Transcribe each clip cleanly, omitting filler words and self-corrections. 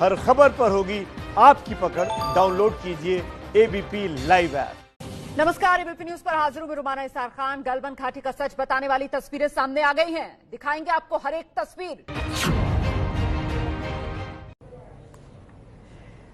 हर खबर पर होगी आपकी पकड़। डाउनलोड कीजिए एबीपी लाइव ऐप। नमस्कार, एबीपी न्यूज पर हाजिर हूं मैं रुमाना इसार खान। गलबन घाटी का सच बताने वाली तस्वीरें सामने आ गई हैं। दिखाएंगे आपको हर एक तस्वीर।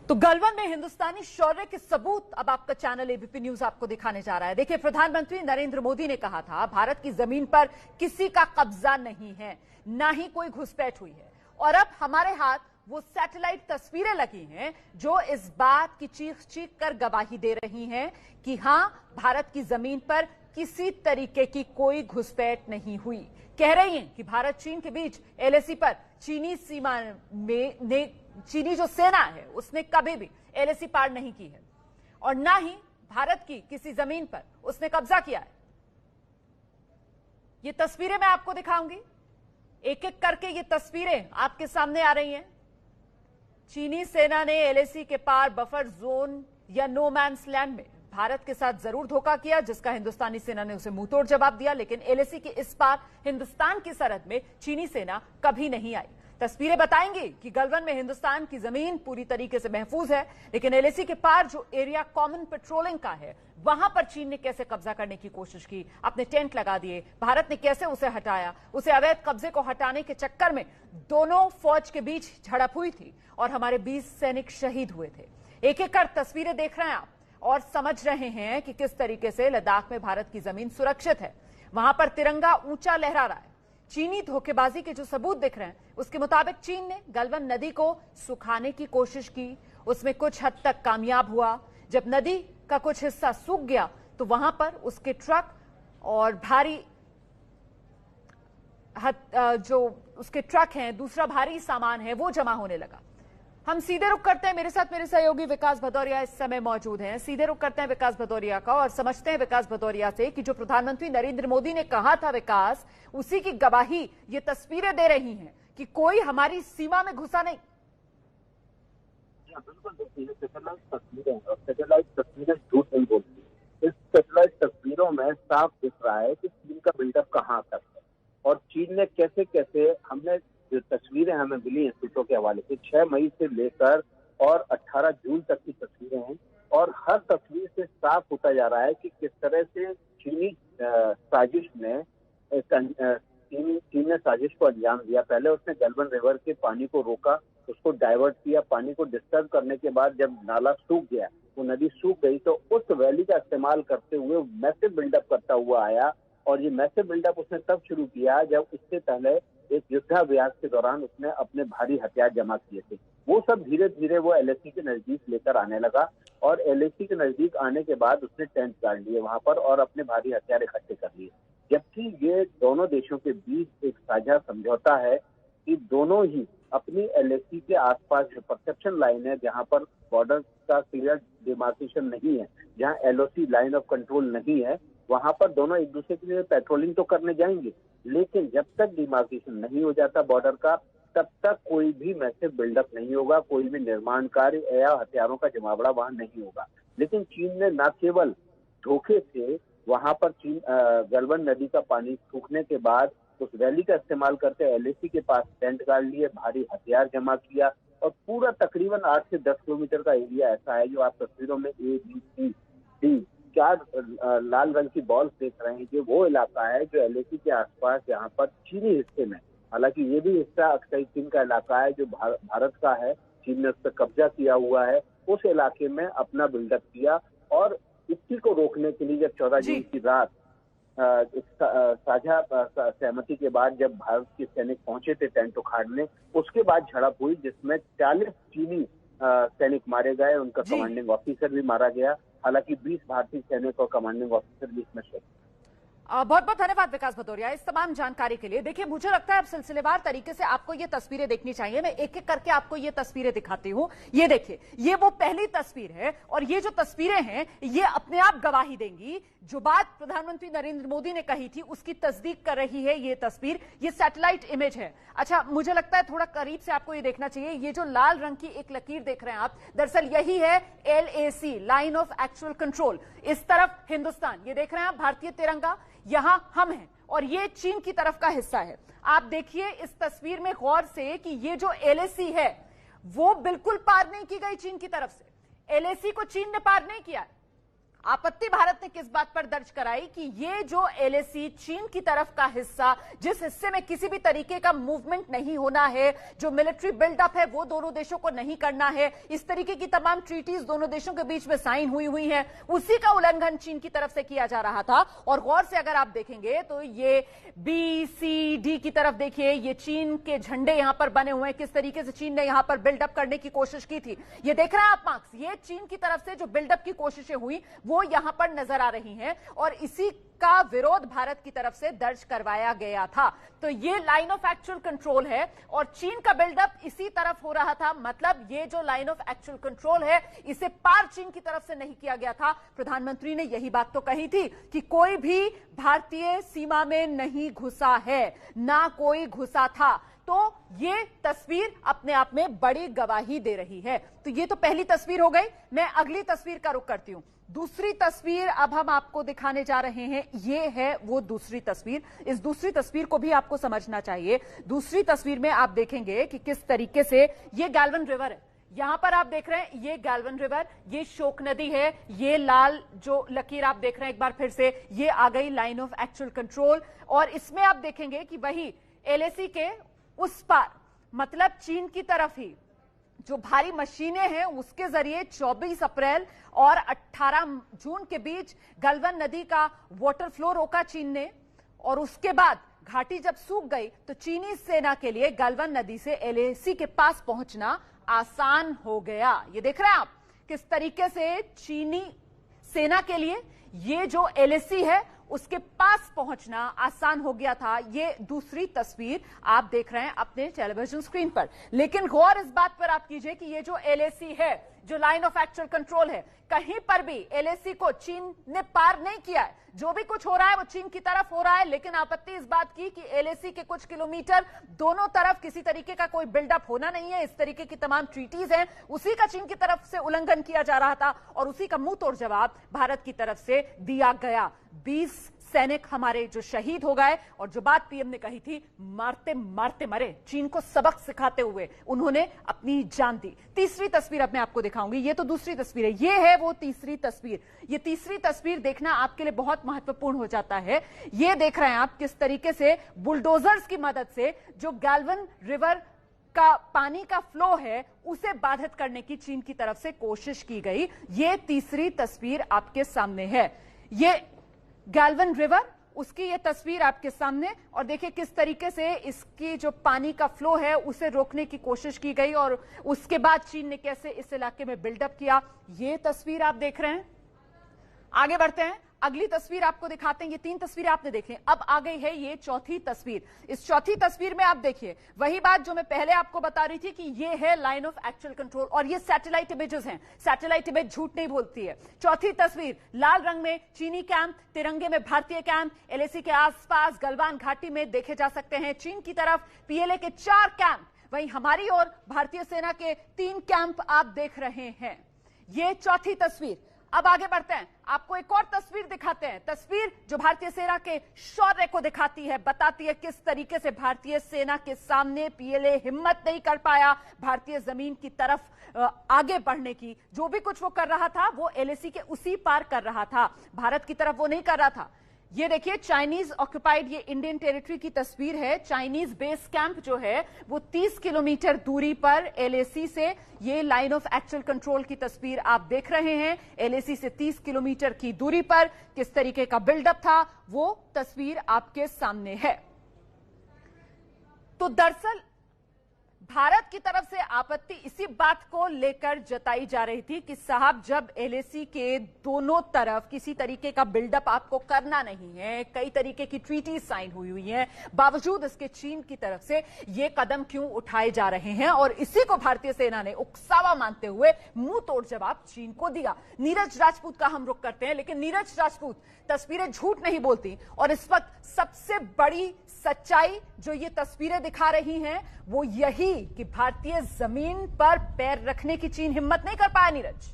तो गलबन में हिंदुस्तानी शौर्य के सबूत अब आपका चैनल एबीपी न्यूज आपको दिखाने जा रहा है। देखिए, प्रधानमंत्री नरेंद्र मोदी ने कहा था भारत की जमीन पर किसी का कब्जा नहीं है, ना ही कोई घुसपैठ हुई है। और अब हमारे हाथ वो सैटेलाइट तस्वीरें लगी हैं जो इस बात की चीख चीख कर गवाही दे रही हैं कि हां, भारत की जमीन पर किसी तरीके की कोई घुसपैठ नहीं हुई। कह रही हैं कि भारत चीन के बीच एलएसी पर चीनी सीमा में चीनी जो सेना है उसने कभी भी एलएसी पार नहीं की है और ना ही भारत की किसी जमीन पर उसने कब्जा किया है। ये तस्वीरें मैं आपको दिखाऊंगी, एक एक करके ये तस्वीरें आपके सामने आ रही हैं। चीनी सेना ने एलएसी के पार बफर जोन या नो मैन्स लैंड में भारत के साथ जरूर धोखा किया, जिसका हिंदुस्तानी सेना ने उसे मुंहतोड़ जवाब दिया। लेकिन एलएसी के इस पार हिंदुस्तान की सरहद में चीनी सेना कभी नहीं आई। तस्वीरें बताएंगी कि गलवन में हिंदुस्तान की जमीन पूरी तरीके से महफूज है, लेकिन एलएसी के पार जो एरिया कॉमन पेट्रोलिंग का है वहां पर चीन ने कैसे कब्जा करने की कोशिश की, अपने टेंट लगा दिए, भारत ने कैसे उसे हटाया। उसे अवैध कब्जे को हटाने के चक्कर में दोनों फौज के बीच झड़प हुई थी और हमारे 20 सैनिक शहीद हुए थे। एक एक कर तस्वीरें देख रहे हैं आप और समझ रहे हैं कि किस तरीके से लद्दाख में भारत की जमीन सुरक्षित है। वहां पर तिरंगा ऊंचा लहरा रहा है। चीनी धोखेबाजी के जो सबूत दिख रहे हैं उसके मुताबिक चीन ने गलवन नदी को सुखाने की कोशिश की, उसमें कुछ हद तक कामयाब हुआ। जब नदी का कुछ हिस्सा सूख गया तो वहां पर उसके ट्रक और भारी जो उसके ट्रक हैं, दूसरा भारी सामान है, वो जमा होने लगा। हम सीधे रुख करते हैं, मेरे साथ मेरे सहयोगी विकास भदौरिया इस समय मौजूद हैं। सीधे रुख करते हैं विकास भदौरिया का और समझते हैं विकास भदौरिया से कि जो प्रधानमंत्री नरेंद्र मोदी ने कहा था विकास, उसी की गवाही ये तस्वीरें दे रही हैं कि कोई हमारी सीमा में घुसा नहीं। बिल्कुल, देखिए सैटेलाइट तस्वीरें और सैटेलाइट तस्वीरें झूठ नहीं बोलती। इस सैटेलाइट तस्वीरों में साफ दिख रहा है कि चीन का बिल्डअप कहाँ तक है और चीन ने कैसे कैसे, हमने जो तस्वीरें हमें मिली हैं सूत्रों के हवाले से 6 मई से लेकर और 18 जून तक की तस्वीरें हैं और हर तस्वीर से साफ होता जा रहा है कि किस तरह से चीनी साजिश ने चीन ने साजिश को अंजाम दिया। पहले उसने गलवन रिवर के पानी को रोका, उसको डाइवर्ट किया। पानी को डिस्टर्ब करने के बाद जब नाला सूख गया, वो नदी सूख गई, तो उस वैली का इस्तेमाल करते हुए मैसिव बिल्डअप करता हुआ आया। और ये मैसिव बिल्डअप उसने तब शुरू किया जब इससे पहले एक युद्धाभ्यास के दौरान उसने अपने भारी हथियार जमा किए थे। वो सब धीरे धीरे वो एलएसी के नजदीक लेकर आने लगा और एलएसी के नजदीक आने के बाद उसने टेंट गाड़ लिए वहां पर और अपने भारी हथियार इकट्ठे कर लिए। जबकि ये दोनों देशों के बीच एक साझा समझौता है कि दोनों ही अपनी एलएसी के आसपास जो परसेप्शन लाइन है, जहां पर बॉर्डर का क्लियर डिमार्केशन नहीं है, जहां एलओसी लाइन ऑफ कंट्रोल नहीं है, वहां पर दोनों एक दूसरे के लिए पेट्रोलिंग तो करने जाएंगे, लेकिन जब तक डिमार्केशन नहीं हो जाता बॉर्डर का, तब तक कोई भी मैसिव बिल्डअप नहीं होगा, कोई भी निर्माण कार्य या हथियारों का जमावड़ा वहां नहीं होगा। लेकिन चीन ने न केवल धोखे से वहां पर गलवन नदी का पानी सूखने के बाद उस वैली का इस्तेमाल करके एलएसी के पास टेंट गाड़ लिए, भारी हथियार जमा किया और पूरा तकरीबन 8 से 10 किलोमीटर का एरिया ऐसा है जो आप तस्वीरों में ABCD 4 लाल रंग की बॉल्स देख रहे हैं, कि वो इलाका है जो एलएसी के आसपास, जहाँ पर चीनी हिस्से में, हालांकि ये भी हिस्सा अक्सर चीन का इलाका है जो भारत का है, चीन ने उस पर कब्जा किया हुआ है, उस इलाके में अपना बिल्डअप किया। और इसी को रोकने के लिए जब 14 जून की रात साझा सहमति के बाद जब भारत के सैनिक पहुंचे थे टेंट उखाड़ने, उसके बाद झड़प हुई जिसमें 40 चीनी सैनिक मारे गए, उनका कमांडिंग ऑफिसर भी मारा गया। हालांकि 20 भारतीय सैनिक और कमांडिंग ऑफिसर भी इसमें शहीद। बहुत बहुत धन्यवाद विकास भदौरिया इस तमाम जानकारी के लिए। देखिए, मुझे लगता है अब सिलसिलेवार तरीके से आपको ये तस्वीरें देखनी चाहिए। मैं एक एक करके आपको ये तस्वीरें दिखाती हूं। ये देखिए, ये वो पहली तस्वीर है और ये जो तस्वीरें हैं ये अपने आप गवाही देंगी। जो बात प्रधानमंत्री नरेंद्र मोदी ने कही थी उसकी तस्दीक कर रही है ये तस्वीर। ये सैटेलाइट इमेज है। अच्छा, मुझे लगता है थोड़ा करीब से आपको ये देखना चाहिए। ये जो लाल रंग की एक लकीर देख रहे हैं आप, दरअसल यही है LAC, line of actual control. इस तरफ हिंदुस्तान, ये देख रहे हैं आप भारतीय तिरंगा, यहां हम हैं और ये चीन की तरफ का हिस्सा है। आप देखिए इस तस्वीर में गौर से कि ये जो LAC है वो बिल्कुल पार नहीं की गई चीन की तरफ से। एलएसी को चीन ने पार नहीं किया। आपत्ति भारत ने किस बात पर दर्ज कराई कि ये जो एलएसी चीन की तरफ का हिस्सा, जिस हिस्से में किसी भी तरीके का मूवमेंट नहीं होना है, जो मिलिट्री बिल्डअप है वो दोनों देशों को नहीं करना है, इस तरीके की तमाम ट्रीटीज दोनों देशों के बीच में साइन हुई हैं, उसी का उल्लंघन चीन की तरफ से किया जा रहा था। और गौर से अगर आप देखेंगे तो ये बी सी डी की तरफ देखिए, ये चीन के झंडे यहां पर बने हुए हैं, किस तरीके से चीन ने यहां पर बिल्डअप करने की कोशिश की थी। ये देख रहे हैं आप मार्क्स, ये चीन की तरफ से जो बिल्डअप की कोशिशें हुई वो यहां पर नजर आ रही हैं और इसी का विरोध भारत की तरफ से दर्ज करवाया गया था। तो ये लाइन ऑफ एक्चुअल कंट्रोल है और चीन का बिल्डअप इसी तरफ हो रहा था। मतलब ये जो लाइन ऑफ एक्चुअल कंट्रोल है इसे पार चीन की तरफ से नहीं किया गया था। प्रधानमंत्री ने यही बात तो कही थी कि कोई भी भारतीय सीमा में नहीं घुसा है, ना कोई घुसा था। तो ये तस्वीर अपने आप में बड़ी गवाही दे रही है। तो ये तो पहली तस्वीर हो गई। मैं अगली तस्वीर का रुख करती हूं। दूसरी तस्वीर अब हम आपको दिखाने जा रहे हैं। ये है वो दूसरी तस्वीर। इस दूसरी तस्वीर को भी आपको समझना चाहिए। दूसरी तस्वीर में आप देखेंगे कि किस तरीके से ये गैल्वन रिवर है। यहां पर आप देख रहे हैं ये गैल्वन रिवर, ये शोक नदी है। ये लाल जो लकीर आप देख रहे हैं एक बार फिर से, ये आ गई लाइन ऑफ एक्चुअल कंट्रोल। और इसमें आप देखेंगे कि वही एलएसी के उस पार, मतलब चीन की तरफ ही जो भारी मशीनें हैं उसके जरिए 24 अप्रैल और 18 जून के बीच गलवान नदी का वाटर फ्लो रोका चीन ने। और उसके बाद घाटी जब सूख गई तो चीनी सेना के लिए गलवान नदी से एलएसी के पास पहुंचना आसान हो गया। ये देख रहे हैं आप किस तरीके से चीनी सेना के लिए ये जो एलएसी है उसके पास पहुंचना आसान हो गया था। ये दूसरी तस्वीर आप देख रहे हैं अपने टेलीविजन स्क्रीन पर। लेकिन गौर इस बात पर आप कीजिए कि ये जो एलएसी है, जो लाइन ऑफ एक्चुअल कंट्रोल है, कहीं पर भी एलएसी को चीन ने पार नहीं किया है। जो भी कुछ हो रहा है वो चीन की तरफ हो रहा है। लेकिन आपत्ति इस बात की कि एलएसी के कुछ किलोमीटर दोनों तरफ किसी तरीके का कोई बिल्डअप होना नहीं है। इस तरीके की तमाम ट्रीटीज हैं, उसी का चीन की तरफ से उल्लंघन किया जा रहा था और उसी का मुंह तोड़ जवाब भारत की तरफ से दिया गया। 20 सैनिक हमारे जो शहीद हो गए और जो बात पीएम ने कही थी, मारते मारते मरे, चीन को सबक सिखाते हुए उन्होंने अपनी जान दी। तीसरी तस्वीर अब मैं आपको दिखाऊंगी। ये तो दूसरी तस्वीर है, ये है वो तीसरी तस्वीर। ये तीसरी तस्वीर देखना आपके लिए बहुत महत्वपूर्ण हो जाता है। ये देख रहे हैं आप किस तरीके से बुलडोजर्स की मदद से जो गैल्वन रिवर का पानी का फ्लो है उसे बाधित करने की चीन की तरफ से कोशिश की गई। ये तीसरी तस्वीर आपके सामने है। ये गैल्वन रिवर, उसकी ये तस्वीर आपके सामने। और देखिए किस तरीके से इसकी जो पानी का फ्लो है उसे रोकने की कोशिश की गई और उसके बाद चीन ने कैसे इस इलाके में बिल्डअप किया, ये तस्वीर आप देख रहे हैं। आगे बढ़ते हैं, अगली तस्वीर आपको दिखाते हैं। ये 3 तस्वीरें आपने देखी। अब आ गई है ये चौथी तस्वीर। इस चौथी तस्वीर में आप देखिए वही बात जो मैं पहले आपको बता रही थी कि ये है लाइन ऑफ एक्चुअल कंट्रोल और ये सैटेलाइट इमेजेस हैं। सैटेलाइट इमेज झूठ नहीं बोलती है। चौथी तस्वीर, लाल रंग में चीनी कैंप, तिरंगे में भारतीय कैंप एलएसी के आसपास गलवान घाटी में देखे जा सकते हैं। चीन की तरफ पीएलए के 4 कैंप, वहीं हमारी ओर भारतीय सेना के 3 कैंप आप देख रहे हैं। ये चौथी तस्वीर। अब आगे बढ़ते हैं, आपको एक और तस्वीर दिखाते हैं। तस्वीर जो भारतीय सेना के शौर्य को दिखाती है, बताती है किस तरीके से भारतीय सेना के सामने पीएलए हिम्मत नहीं कर पाया भारतीय जमीन की तरफ आगे बढ़ने की। जो भी कुछ वो कर रहा था वो एलएसी के उसी पार कर रहा था, भारत की तरफ वो नहीं कर रहा था। ये देखिए चाइनीज ऑक्युपाइड, ये इंडियन टेरिटरी की तस्वीर है। चाइनीज बेस कैंप जो है वो 30 किलोमीटर दूरी पर एलएसी से, ये लाइन ऑफ एक्चुअल कंट्रोल की तस्वीर आप देख रहे हैं। एलएसी से 30 किलोमीटर की दूरी पर किस तरीके का बिल्डअप था वो तस्वीर आपके सामने है। तो दरअसल भारत की तरफ से आपत्ति इसी बात को लेकर जताई जा रही थी कि साहब जब एलएसी के दोनों तरफ किसी तरीके का बिल्डअप आपको करना नहीं है, कई तरीके की ट्रीटी साइन हुई है, बावजूद इसके चीन की तरफ से ये कदम क्यों उठाए जा रहे हैं। और इसी को भारतीय सेना ने उकसावा मानते हुए मुंह तोड़ जवाब चीन को दिया। नीरज राजपूत का हम रुख करते हैं, लेकिन नीरज राजपूत, तस्वीरें झूठ नहीं बोलती और इस वक्त सबसे बड़ी सच्चाई जो ये तस्वीरें दिखा रही हैं वो यही कि भारतीय जमीन पर पैर रखने की चीन हिम्मत नहीं कर पाया। नीरज,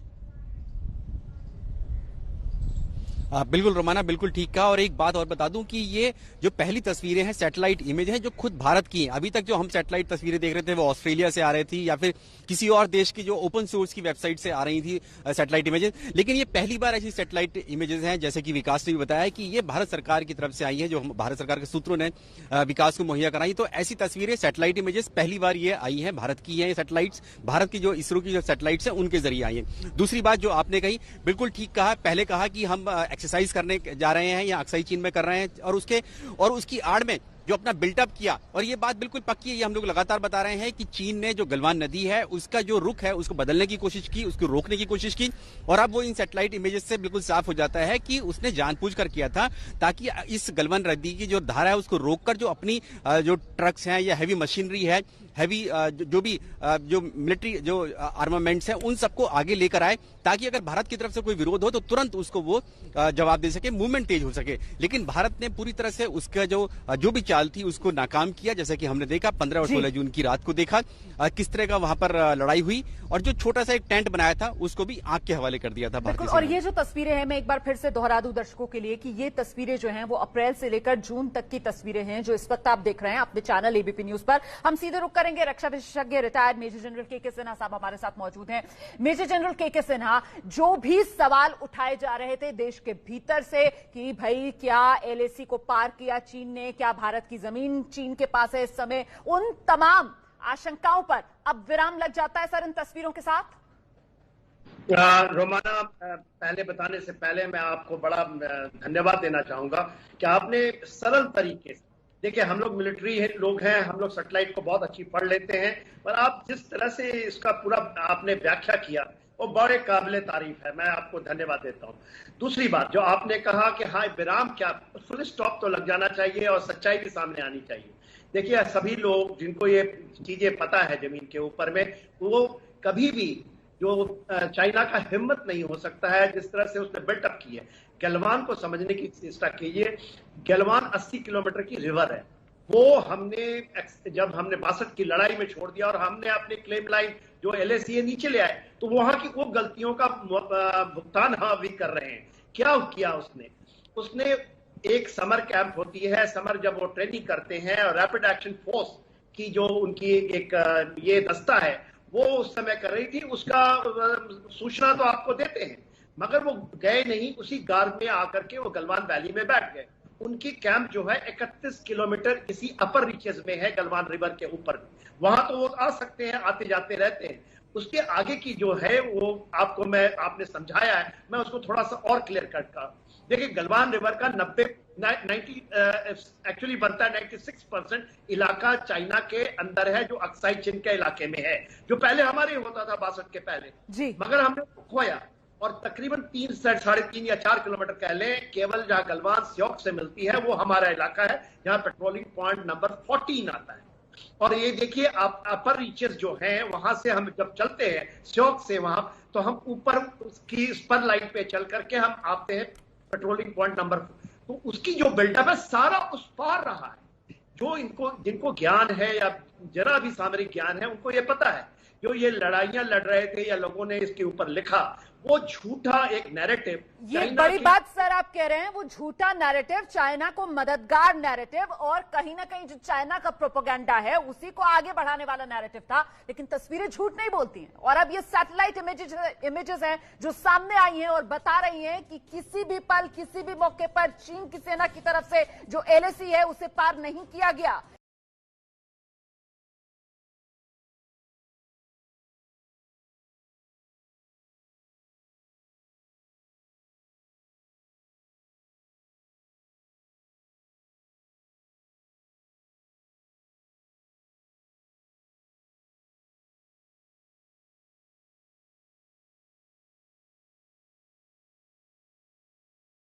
बिल्कुल रोमाना, बिल्कुल ठीक कहा। और एक बात और बता दूं कि ये जो पहली तस्वीरें हैं सैटेलाइट इमेज हैं जो खुद भारत की हैं। अभी तक जो हम सैटेलाइट तस्वीरें देख रहे थे वो ऑस्ट्रेलिया से आ रही थी या फिर किसी और देश की जो ओपन सोर्स की वेबसाइट से आ रही थी सैटेलाइट इमेजेस, लेकिन ये पहली बार ऐसी सैटेलाइट इमेजेस हैं, जैसे कि विकास ने भी बताया कि ये भारत सरकार की तरफ से आई है, जो भारत सरकार के सूत्रों ने विकास को मुहैया कराई। तो ऐसी तस्वीरें सैटेलाइट इमेजेस पहली बार ये आई हैं, भारत की हैं ये सैटेलाइट्स, भारत की जो इसरो की जो सैटेलाइट्स हैं उनके जरिए आई हैं। दूसरी बात जो आपने कही, बिल्कुल ठीक कहा, पहले कहा कि हम एक्सरसाइज करने जा रहे हैं या अक्साई चीन में कर रहे हैं, और उसकी आड़ में जो अपना बिल्टअप किया, और ये बात बिल्कुल पक्की है, ये हम लोग लगातार बता रहे हैं कि चीन ने जो गलवान नदी है उसका जो रुख है उसको बदलने की कोशिश की, उसको रोकने की कोशिश की, और अब वो इन सैटेलाइट इमेजेस से बिल्कुल साफ हो जाता है कि उसने जानबूझकर किया था ताकि इस गलवान नदी की जो धारा है उसको रोककर जो अपनी जो ट्रक्स हैं या हैवी मशीनरी है, हैवी जो भी जो मिलिट्री जो आर्मामेंट्स हैं उन सबको आगे लेकर आए, ताकि अगर भारत की तरफ से कोई विरोध हो तो तुरंत उसको वो जवाब दे सके, मूवमेंट तेज हो सके। लेकिन भारत ने पूरी तरह से उसका जो भी चाल थी उसको नाकाम किया, जैसा कि हमने देखा 15 और 16 जून की रात को देखा किस तरह का वहां पर लड़ाई हुई, और जो छोटा सा एक टेंट बनाया था उसको भी आग के हवाले कर दिया था भारतीय सेना। और ये जो तस्वीरें हैं, मैं एक बार फिर से दोहरा दूं दर्शकों के लिए कि ये तस्वीरें जो हैं वो अप्रैल से लेकर जून तक की तस्वीरें हैं जो इस वक्त आप देख रहे हैं अपने चैनल एबीपी न्यूज पर। हम सीधे रुक करेंगे, रक्षा विशेषज्ञ रिटायर्ड मेजर जनरल के सिन्हा साहब हमारे साथ मौजूद हैं। मेजर जनरल के सिन्हा, जो भी सवाल उठाए जा रहे थे देश के भीतर से कि भाई क्या एलएसी को पार किया चीन ने, क्या भारत की जमीन चीन के पास है इस समय, उन तमाम आशंकाओं पर अब विराम लग जाता है सर इन तस्वीरों के साथ? रोमाना, पहले बताने से पहले मैं आपको बड़ा धन्यवाद देना चाहूंगा कि आपने सरल तरीके से, देखिए हम लोग मिलिट्री लोग हैं, हम लोग सैटेलाइट को बहुत अच्छी पढ़ लेते हैं, पर आप जिस तरह से इसका पूरा आपने व्याख्या किया वो बड़े काबिले तारीफ है, मैं आपको धन्यवाद देता हूं। दूसरी बात जो आपने कहा कि हाँ विराम क्या, फुल स्टॉप तो लग जाना चाहिए और सच्चाई भी सामने आनी चाहिए। देखिए सभी लोग जिनको ये चीजें पता है जमीन के ऊपर में, वो कभी भी जो चाइना का हिम्मत नहीं हो सकता है जिस तरह से उसने बिल्टअप की है। गलवान को समझने की चेष्टा कीजिए, गलवान 80 किलोमीटर की रिवर है, वो हमने जब हमने 62 की लड़ाई में छोड़ दिया और हमने अपने क्लेम लाइन जो एलएसी नीचे ले आए, तो वहां की वो गलतियों का भुगतान हम अभी कर रहे हैं। क्या किया उसने एक समर कैंप होती है, समर जब वो ट्रेनिंग करते हैं, और रैपिड एक्शन फोर्स की जो उनकी एक ये दस्ता है वो उस समय कर रही थी, उसका सूचना तो आपको देते हैं, मगर वो गए नहीं, उसी गार्ड में आकर के वो गलवान वैली में बैठ गए। उनकी कैंप जो है 31 किलोमीटर इसी अपर रीचेस में है, गलवान रिवर के ऊपर, वहां तो वो आ सकते हैं, आते जाते रहते हैं। उसके आगे की जो है वो आपने समझाया है, मैं उसको थोड़ा सा और क्लियर करता। देखिए गलवान रिवर का 90 एक्चुअली बनता है 96% इलाका चाइना के अंदर है, जो अक्साई चीन के इलाके में है, जो पहले हमारे होता था 62 के पहले जी, मगर हमने खोया। और तकरीबन 3.5 या 4 किलोमीटर कह लें, केवल जहां गलवान स्योक से मिलती है वो हमारा इलाका है, जहां पेट्रोलिंग पॉइंट नंबर 14 आता है। और ये देखिए आप अपर रीचेस जो हैं वहां से हम जब चलते हैं स्योक से वहां, तो हम ऊपर उसकी स्पर लाइन पे चल करके हम आते हैं पेट्रोलिंग पॉइंट नंबर, तो उसकी जो बिल्डअप है सारा उस पार रहा है। जो जिनको ज्ञान है या जरा भी सामरिक ज्ञान है उनको ये पता है, जो ये लड़ाइयां लड़ रहे थे या लोगों ने इसके ऊपर लिखा, वो झूठा एक नैरेटिव, ये बड़ी बात सर आप कह रहे हैं, वो झूठा नैरेटिव, चाइना को मददगार नैरेटिव, और कहीं ना कहीं जो चाइना का प्रोपेगेंडा है उसी को आगे बढ़ाने वाला नैरेटिव था। लेकिन तस्वीरें झूठ नहीं बोलती हैं, और अब ये सैटेलाइट इमेजेस हैं जो सामने आई हैं और बता रही हैं कि किसी भी पल किसी भी मौके पर चीन की सेना की तरफ से जो एलएसी है उसे पार नहीं किया गया।